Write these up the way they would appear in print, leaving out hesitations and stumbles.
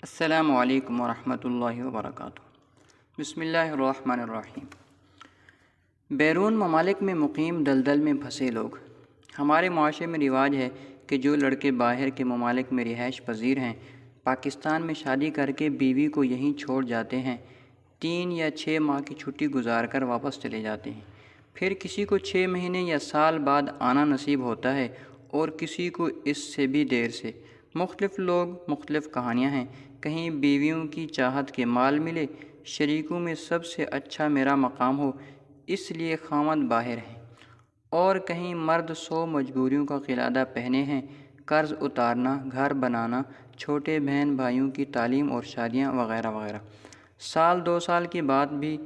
السلام علیکم ورحمۃ اللہ وبرکاتہ۔ بسم اللہ الرحمن الرحیم۔ بیرون ممالک میں مقیم دلدل میں پھنسے لوگ۔ ہمارے معاشرے میں رواج ہے کہ جو لڑکے باہر کے ممالک میں رہائش پذیر ہیں، پاکستان میں شادی کر کے بیوی کو یہیں چھوڑ جاتے ہیں، 3 یا 6 ماہ کی چھٹی گزار کر واپس چلے جاتے ہیں۔ پھر کسی کو 6 مہینے یا سال بعد آنا نصیب ہوتا ہے اور کسی کو اس سے بھی دیر سے۔ مختلف لوگ، مختلف کہانیاں ہیں۔ کہیں بیویوں کی چاہت کے مال ملے، شریکوں میں سب سے اچھا میرا مقام ہو اس لیے خاوند باہر ہیں، اور کہیں مرد 100 مجبوریوں کا قلادہ پہنے ہیں، قرض اتارنا، گھر بنانا، چھوٹے بہن بھائیوں کی تعلیم اور شادیاں وغیرہ وغیرہ۔ سال 2 سال کی بات بھی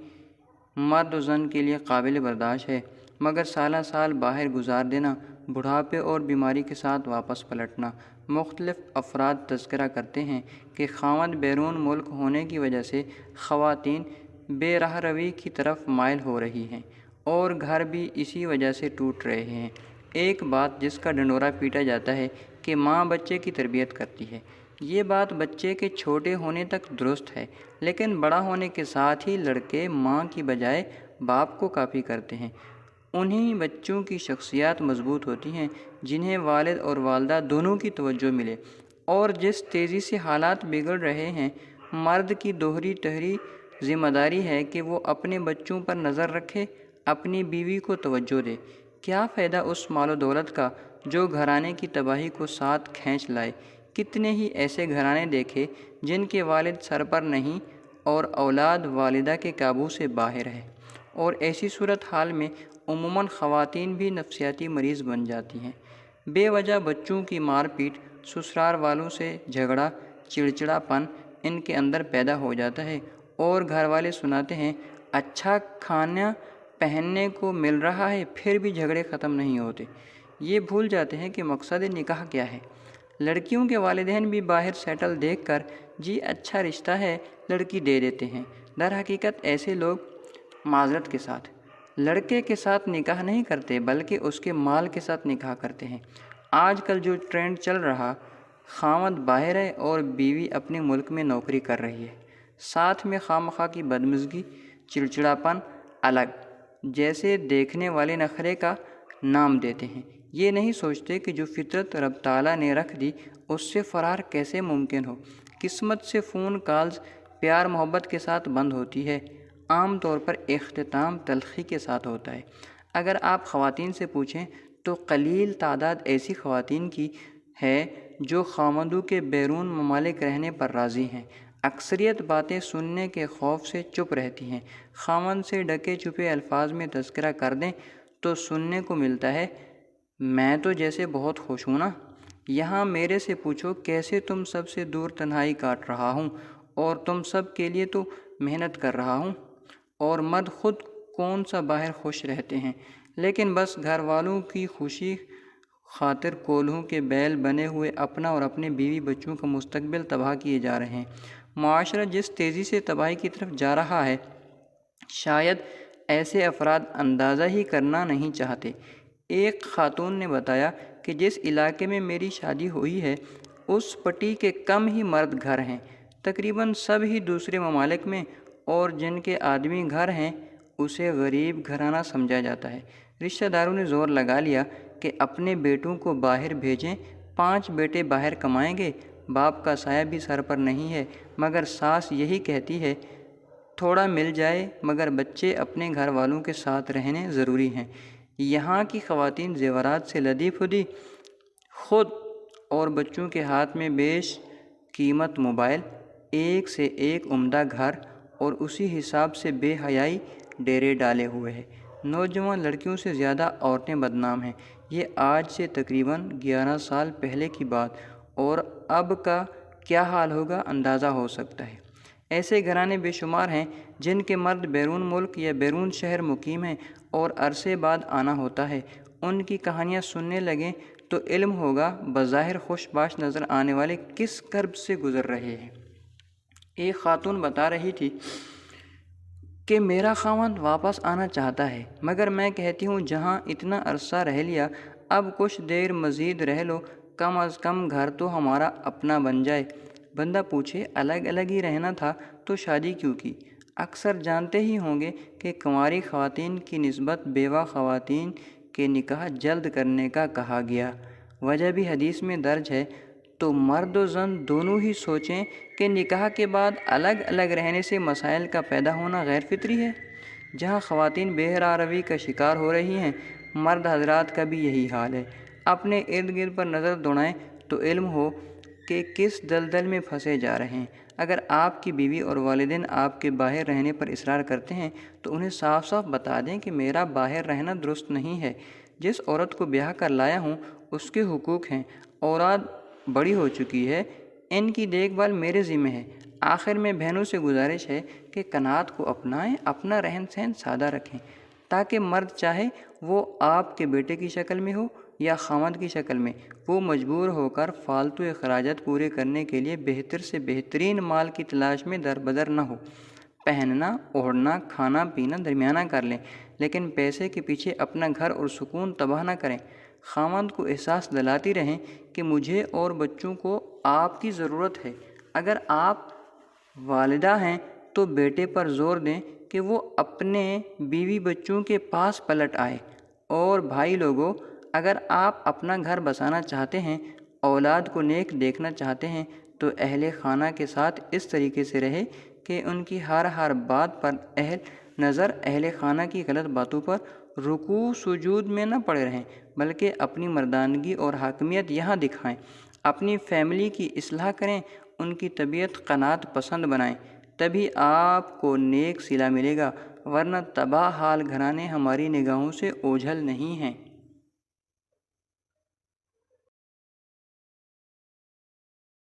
مرد و زن کے لیے قابل برداشت ہے، مگر سالہ سال باہر گزار دینا، بڑھاپے اور بیماری کے ساتھ واپس پلٹنا۔ مختلف افراد تذکرہ کرتے ہیں کہ خاوند بیرون ملک ہونے کی وجہ سے خواتین بے راہ روی کی طرف مائل ہو رہی ہیں، اور گھر بھی اسی وجہ سے ٹوٹ رہے ہیں۔ ایک بات جس کا ڈنڈورا پیٹا جاتا ہے کہ ماں بچے کی تربیت کرتی ہے، یہ بات بچے کے چھوٹے ہونے تک درست ہے، لیکن بڑا ہونے کے ساتھ ہی لڑکے ماں کی بجائے باپ کو کاپی کرتے ہیں۔ انہی بچوں کی شخصیات مضبوط ہوتی ہیں جنہیں والد اور والدہ دونوں کی توجہ ملے، اور جس تیزی سے حالات بگڑ رہے ہیں، مرد کی دوہری تہری ذمہ داری ہے کہ وہ اپنے بچوں پر نظر رکھے، اپنی بیوی کو توجہ دے۔ کیا فائدہ اس مال و دولت کا جو گھرانے کی تباہی کو ساتھ کھینچ لائے؟ کتنے ہی ایسے گھرانے دیکھے جن کے والد سر پر نہیں اور اولاد والدہ کے قابو سے باہر ہے، اور ایسی صورتحال میں عموماً خواتین بھی نفسیاتی مریض بن جاتی ہیں۔ بے وجہ بچوں کی مار پیٹ، سسرال والوں سے جھگڑا، چڑچڑا پن ان کے اندر پیدا ہو جاتا ہے، اور گھر والے سناتے ہیں اچھا کھانا پہننے کو مل رہا ہے پھر بھی جھگڑے ختم نہیں ہوتے۔ یہ بھول جاتے ہیں کہ مقصد نکاح کیا ہے۔ لڑکیوں کے والدین بھی باہر سیٹل دیکھ کر جی اچھا رشتہ ہے لڑکی دے دیتے ہیں۔ در حقیقت ایسے لوگ معذرت کے ساتھ لڑکے کے ساتھ نکاح نہیں کرتے بلکہ اس کے مال کے ساتھ نکاح کرتے ہیں۔ آج کل جو ٹرینڈ چل رہا، خاوند باہر ہے اور بیوی اپنے ملک میں نوکری کر رہی ہے، ساتھ میں خواہ کی بدمزگی، چڑچڑاپن الگ، جیسے دیکھنے والے نخرے کا نام دیتے ہیں۔ یہ نہیں سوچتے کہ جو فطرت رب تعالیٰ نے رکھ دی اس سے فرار کیسے ممکن ہو۔ قسمت سے فون کالز پیار محبت کے ساتھ بند ہوتی ہے، عام طور پر اختتام تلخی کے ساتھ ہوتا ہے۔ اگر آپ خواتین سے پوچھیں تو قلیل تعداد ایسی خواتین کی ہے جو خاوندوں کے بیرون ممالک رہنے پر راضی ہیں۔ اکثریت باتیں سننے کے خوف سے چپ رہتی ہیں۔ خاوند سے ڈھکے چھپے الفاظ میں تذکرہ کر دیں تو سننے کو ملتا ہے میں تو جیسے بہت خوش ہوں نا، یہاں میرے سے پوچھو کیسے تم سب سے دور تنہائی کاٹ رہا ہوں، اور تم سب کے لیے تو محنت کر رہا ہوں، اور مرد خود کون سا باہر خوش رہتے ہیں، لیکن بس گھر والوں کی خوشی خاطر کولہوں کے بیل بنے ہوئے اپنا اور اپنے بیوی بچوں کا مستقبل تباہ کیے جا رہے ہیں۔ معاشرہ جس تیزی سے تباہی کی طرف جا رہا ہے، شاید ایسے افراد اندازہ ہی کرنا نہیں چاہتے۔ ایک خاتون نے بتایا کہ جس علاقے میں میری شادی ہوئی ہے اس پٹی کے کم ہی مرد گھر ہیں، تقریباً سب ہی دوسرے ممالک میں، اور جن کے آدمی گھر ہیں اسے غریب گھرانہ سمجھا جاتا ہے۔ رشتہ داروں نے زور لگا لیا کہ اپنے بیٹوں کو باہر بھیجیں، 5 بیٹے باہر کمائیں گے، باپ کا سایہ بھی سر پر نہیں ہے، مگر ساس یہی کہتی ہے تھوڑا مل جائے مگر بچے اپنے گھر والوں کے ساتھ رہنے ضروری ہیں۔ یہاں کی خواتین زیورات سے لدی پھدی، خود اور بچوں کے ہاتھ میں بیش قیمت موبائل، ایک سے ایک عمدہ گھر، اور اسی حساب سے بے حیائی ڈیرے ڈالے ہوئے ہیں۔ نوجوان لڑکیوں سے زیادہ عورتیں بدنام ہیں۔ یہ آج سے تقریباً 11 سال پہلے کی بات، اور اب کا کیا حال ہوگا اندازہ ہو سکتا ہے۔ ایسے گھرانے بے شمار ہیں جن کے مرد بیرون ملک یا بیرون شہر مقیم ہیں اور عرصے بعد آنا ہوتا ہے۔ ان کی کہانیاں سننے لگیں تو علم ہوگا بظاہر خوش باش نظر آنے والے کس کرب سے گزر رہے ہیں۔ ایک خاتون بتا رہی تھی کہ میرا خاوند واپس آنا چاہتا ہے، مگر میں کہتی ہوں جہاں اتنا عرصہ رہ لیا اب کچھ دیر مزید رہ لو، کم از کم گھر تو ہمارا اپنا بن جائے۔ بندہ پوچھے الگ الگ ہی رہنا تھا تو شادی کیوں کی؟ اکثر جانتے ہی ہوں گے کہ کنواری خواتین کی نسبت بیوہ خواتین کے نکاح جلد کرنے کا کہا گیا۔ وجہ بھی حدیث میں درج ہے۔ تو مرد و زن دونوں ہی سوچیں کہ نکاح کے بعد الگ الگ رہنے سے مسائل کا پیدا ہونا غیر فطری ہے۔ جہاں خواتین بے روی کا شکار ہو رہی ہیں، مرد حضرات کا بھی یہی حال ہے۔ اپنے ارد گرد پر نظر دوڑائیں تو علم ہو کہ کس دلدل میں پھنسے جا رہے ہیں۔ اگر آپ کی بیوی اور والدین آپ کے باہر رہنے پر اصرار کرتے ہیں تو انہیں صاف صاف بتا دیں کہ میرا باہر رہنا درست نہیں ہے۔ جس عورت کو بیاہ کر لایا ہوں اس کے حقوق ہیں، اولاد بڑی ہو چکی ہے، ان کی دیکھ بھال میرے ذمہ ہے۔ آخر میں بہنوں سے گزارش ہے کہ قناعت کو اپنائیں، اپنا رہن سہن سادہ رکھیں تاکہ مرد چاہے وہ آپ کے بیٹے کی شکل میں ہو یا خامند کی شکل میں، وہ مجبور ہو کر فالتو اخراجات پورے کرنے کے لیے بہتر سے بہترین مال کی تلاش میں دربدر نہ ہو۔ پہننا، اوڑھنا، کھانا پینا درمیانہ کر لیں، لیکن پیسے کے پیچھے اپنا گھر اور سکون تباہ نہ کریں۔ خامند کو احساس دلاتی رہیں کہ مجھے اور بچوں کو آپ کی ضرورت ہے۔ اگر آپ والدہ ہیں تو بیٹے پر زور دیں کہ وہ اپنے بیوی بچوں کے پاس پلٹ آئے۔ اور بھائی لوگوں، اگر آپ اپنا گھر بسانا چاہتے ہیں، اولاد کو نیک دیکھنا چاہتے ہیں تو اہل خانہ کے ساتھ اس طریقے سے رہے کہ ان کی ہر بات پر اہل خانہ کی غلط باتوں پر رکوع سجود میں نہ پڑے رہیں، بلکہ اپنی مردانگی اور حاکمیت یہاں دکھائیں۔ اپنی فیملی کی اصلاح کریں، ان کی طبیعت قناعت پسند بنائیں، تبھی آپ کو نیک صلہ ملے گا، ورنہ تباہ حال گھرانے ہماری نگاہوں سے اوجھل نہیں ہیں۔